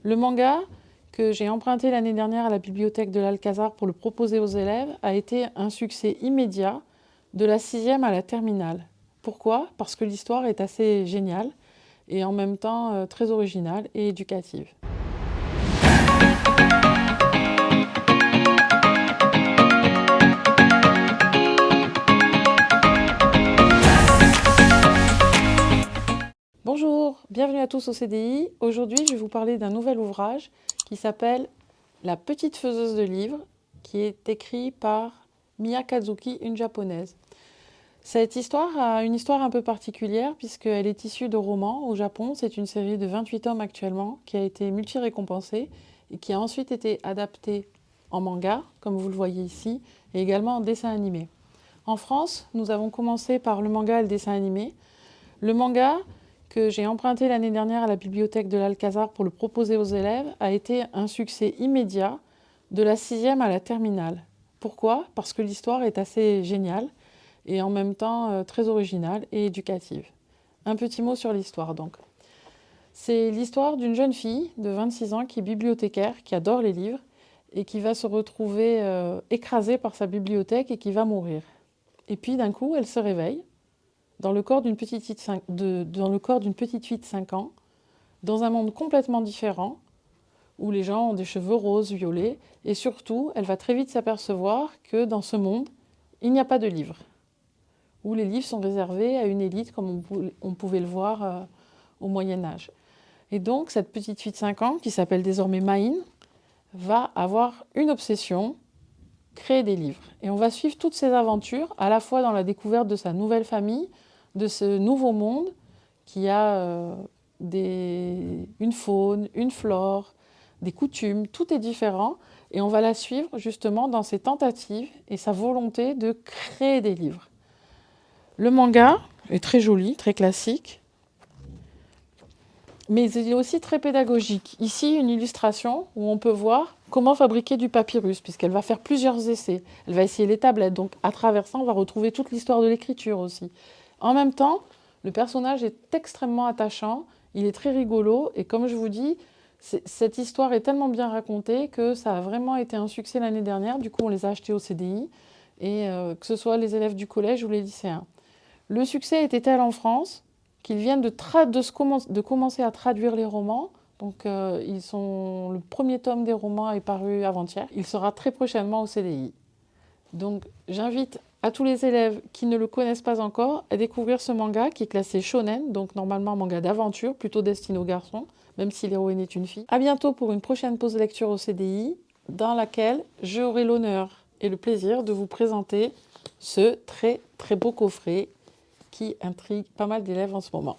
Le manga que j'ai emprunté l'année dernière à la bibliothèque de l'Alcazar pour le proposer aux élèves a été un succès immédiat de la 6e à la terminale. Pourquoi? Parce que l'histoire est assez géniale et en même temps très originale et éducative. Bonjour, bienvenue à tous au CDI. Aujourd'hui, je vais vous parler d'un nouvel ouvrage qui s'appelle La petite faiseuse de livres, qui est écrit par Mia Kazuki, une japonaise. Cette histoire a une histoire un peu particulière puisqu'elle est issue de romans au Japon. C'est une série de 28 tomes actuellement qui a été multi-récompensée et qui a ensuite été adaptée en manga, comme vous le voyez ici, et également en dessin animé. En France, nous avons commencé par le manga et le dessin animé. Le manga que j'ai emprunté l'année dernière à la bibliothèque de l'Alcazar pour le proposer aux élèves a été un succès immédiat de la 6e à la terminale. Pourquoi? Parce que l'histoire est assez géniale et en même temps très originale et éducative. Un petit mot sur l'histoire donc. C'est l'histoire d'une jeune fille de 26 ans qui est bibliothécaire, qui adore les livres et qui va se retrouver écrasée par sa bibliothèque et qui va mourir. Et puis d'un coup, elle se réveille dans le corps d'une petite fille de 5 ans, dans un monde complètement différent, où les gens ont des cheveux roses, violets, et surtout, elle va très vite s'apercevoir que dans ce monde, il n'y a pas de livres, où les livres sont réservés à une élite, comme on pouvait le voir au Moyen-Âge. Et donc, cette petite fille de 5 ans, qui s'appelle désormais Maïn, va avoir une obsession, créer des livres. Et on va suivre toutes ses aventures, à la fois dans la découverte de sa nouvelle famille, de ce nouveau monde qui a une faune, une flore, des coutumes, tout est différent. Et on va la suivre justement dans ses tentatives et sa volonté de créer des livres. Le manga est très joli, très classique, mais il est aussi très pédagogique. Ici, une illustration où on peut voir comment fabriquer du papyrus, puisqu'elle va faire plusieurs essais. Elle va essayer les tablettes, donc à travers ça, on va retrouver toute l'histoire de l'écriture aussi. En même temps, le personnage est extrêmement attachant, il est très rigolo, et comme je vous dis, cette histoire est tellement bien racontée que ça a vraiment été un succès l'année dernière. Du coup, on les a achetés au CDI, et que ce soit les élèves du collège ou les lycéens. Le succès était tel en France qu'ils viennent de commencer à traduire les romans. Donc, le premier tome des romans est paru avant-hier. Il sera très prochainement au CDI. Donc, j'invite à tous les élèves qui ne le connaissent pas encore à découvrir ce manga qui est classé shonen, donc normalement un manga d'aventure, plutôt destiné aux garçons, même si l'héroïne est une fille. À bientôt pour une prochaine pause lecture au CDI, dans laquelle j'aurai l'honneur et le plaisir de vous présenter ce très très beau coffret qui intrigue pas mal d'élèves en ce moment.